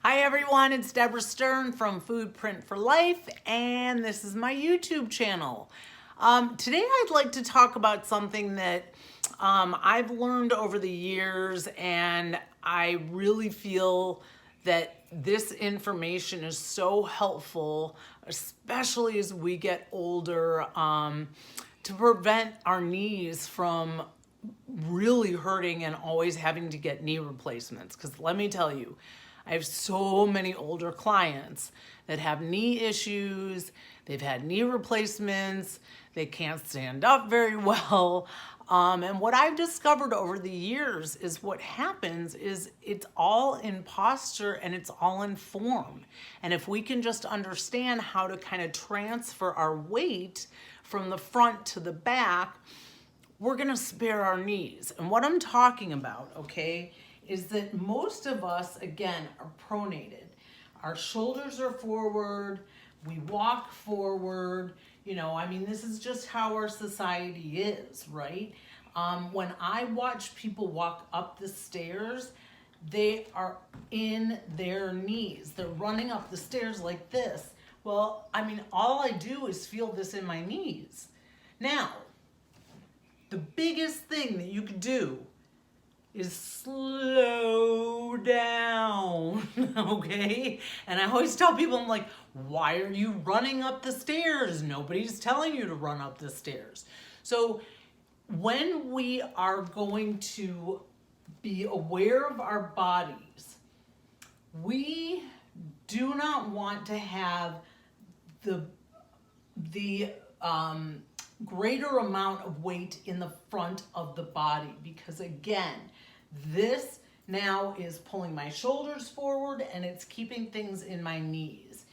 Hi everyone, it's Deborah Stern from Foodprint for Life, and this is my YouTube channel. Today I'd like to talk about something that I've learned over the years, and I really feel that this information is so helpful, especially as we get older, to prevent our knees from really hurting and always having to get knee replacements. Because let me tell you, I have so many older clients that have knee issues, they've had knee replacements, they can't stand up very well. And what I've discovered over the years is what happens is it's all in posture and it's all in form. And if we can just understand how to kind of transfer our weight from the front to the back, we're gonna spare our knees. And what I'm talking about, okay, is that most of us, again, are pronated. Our shoulders are forward, we walk forward, this is just how our society is, right? When I watch people walk up the stairs, they are in their knees. They're running up the stairs like this. Well, all I do is feel this in my knees. Now, the biggest thing that you could do is slow down, okay? And I always tell people, I'm like, why are you running up the stairs? Nobody's telling you to run up the stairs. So when we are going to be aware of our bodies, we do not want to have the greater amount of weight in the front of the body, because again, this now is pulling my shoulders forward and it's keeping things in my knees.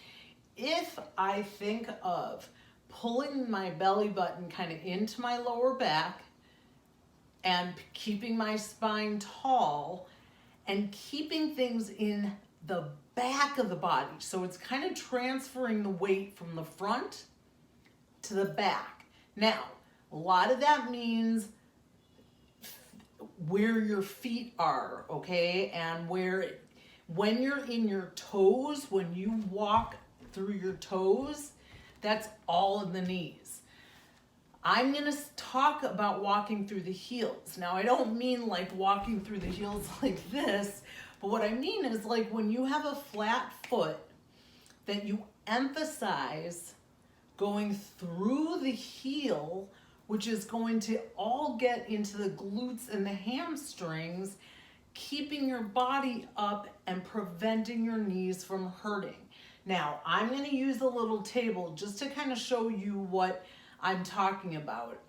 If I think of pulling my belly button kind of into my lower back and keeping my spine tall and keeping things in the back of the body, so it's kind of transferring the weight from the front to the back. Now, a lot of that means where your feet are, okay? And when you're in your toes, when you walk through your toes, that's all in the knees. I'm gonna talk about walking through the heels. Now, I don't mean like walking through the heels like this, but what I mean is like when you have a flat foot, that you emphasize going through the heel, which is going to all get into the glutes and the hamstrings, keeping your body up and preventing your knees from hurting. Now, I'm going to use a little table just to kind of show you what I'm talking about.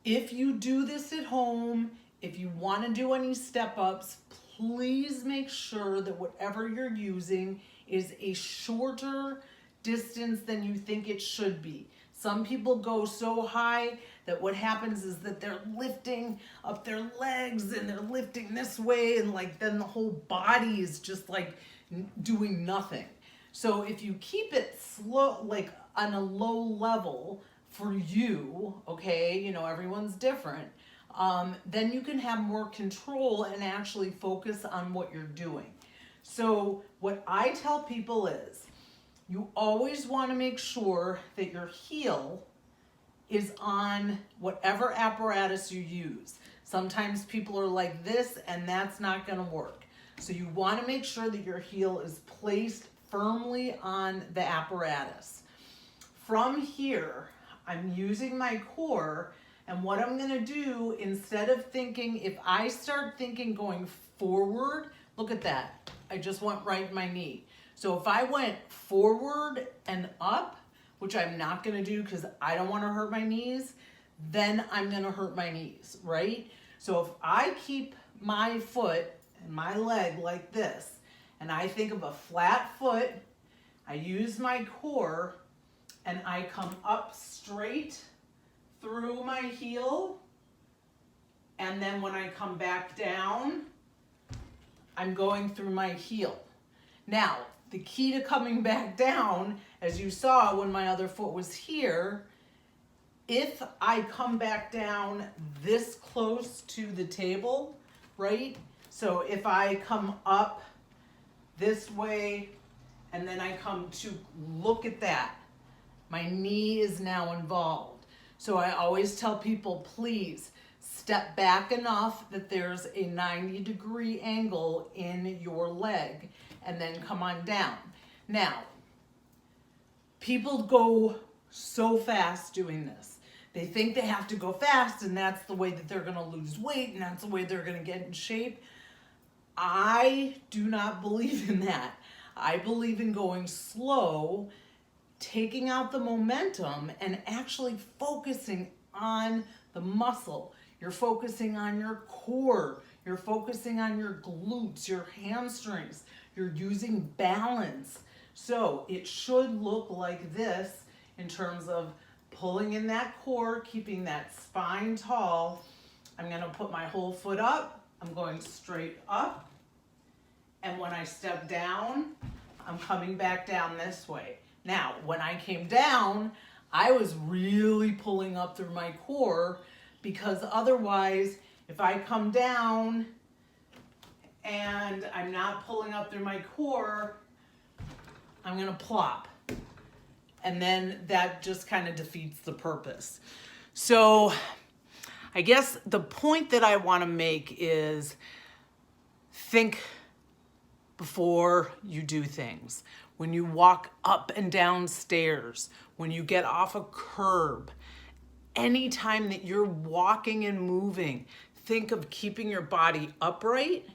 If you do this at home, if you want to do any step-ups, please make sure that whatever you're using is a shorter distance than you think it should be. Some people go so high that what happens is that they're lifting up their legs and they're lifting this way, and then the whole body is just doing nothing. So if you keep it slow, like on a low level for you, okay, everyone's different, then you can have more control and actually focus on what you're doing. So what I tell people is, you always want to make sure that your heel is on whatever apparatus you use. Sometimes people are like this and that's not going to work. So you want to make sure that your heel is placed firmly on the apparatus. From here, I'm using my core, and what I'm going to do, instead of thinking, if I start thinking going forward, look at that. I just went right in my knee. So if I went forward and up, which I'm not gonna do because I don't wanna hurt my knees, then I'm gonna hurt my knees, right? So if I keep my foot and my leg like this, and I think of a flat foot, I use my core, and I come up straight through my heel, and then when I come back down, I'm going through my heel. Now, the key to coming back down, as you saw when my other foot was here, if I come back down this close to the table, right? So if I come up this way, and then I come to look at that. My knee is now involved. So I always tell people, please step back enough that there's a 90-degree angle in your leg, and then come on down. Now, people go so fast doing this. They think they have to go fast, and that's the way that they're going to lose weight, and that's the way they're going to get in shape. I do not believe in that. I believe in going slow, taking out the momentum, and actually focusing on the muscle. You're focusing on your core. You're focusing on your glutes, your hamstrings. You're using balance. So it should look like this in terms of pulling in that core, keeping that spine tall. I'm going to put my whole foot up. I'm going straight up. And when I step down, I'm coming back down this way. Now, when I came down, I was really pulling up through my core, because otherwise, if I come down and I'm not pulling up through my core, I'm going to plop. And then that just kind of defeats the purpose. So I guess the point that I want to make is think before you do things. When you walk up and down stairs, when you get off a curb, anytime that you're walking and moving, think of keeping your body upright.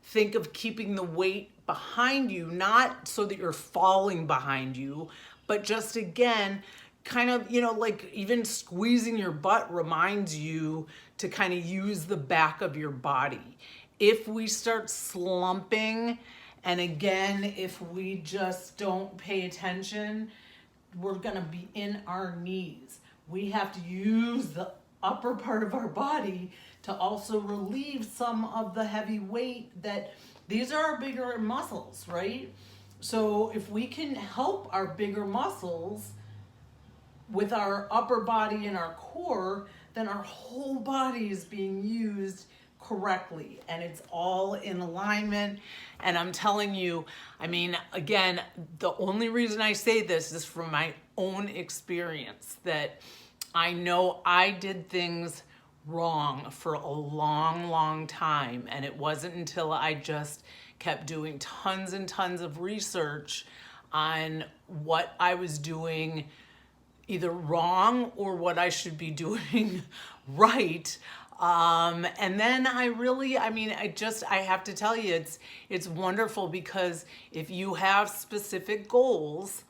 Think of keeping the weight behind you, not so that you're falling behind you, but just again, kind of, like even squeezing your butt reminds you to kind of use the back of your body. If we start slumping, and again, if we just don't pay attention, we're gonna be in our knees. We have to use the upper part of our body to also relieve some of the heavy weight that these are our bigger muscles, right? So if we can help our bigger muscles with our upper body and our core, then our whole body is being used correctly, and it's all in alignment. And I'm telling you, again, the only reason I say this is from my own experience, that I know I did things wrong for a long time, and it wasn't until I just kept doing tons and tons of research on what I was doing either wrong or what I should be doing right. And then I have to tell you, it's wonderful, because if you have specific goals,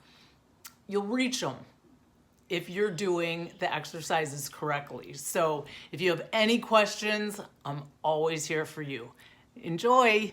you'll reach them if you're doing the exercises correctly. So if you have any questions, I'm always here for you. Enjoy.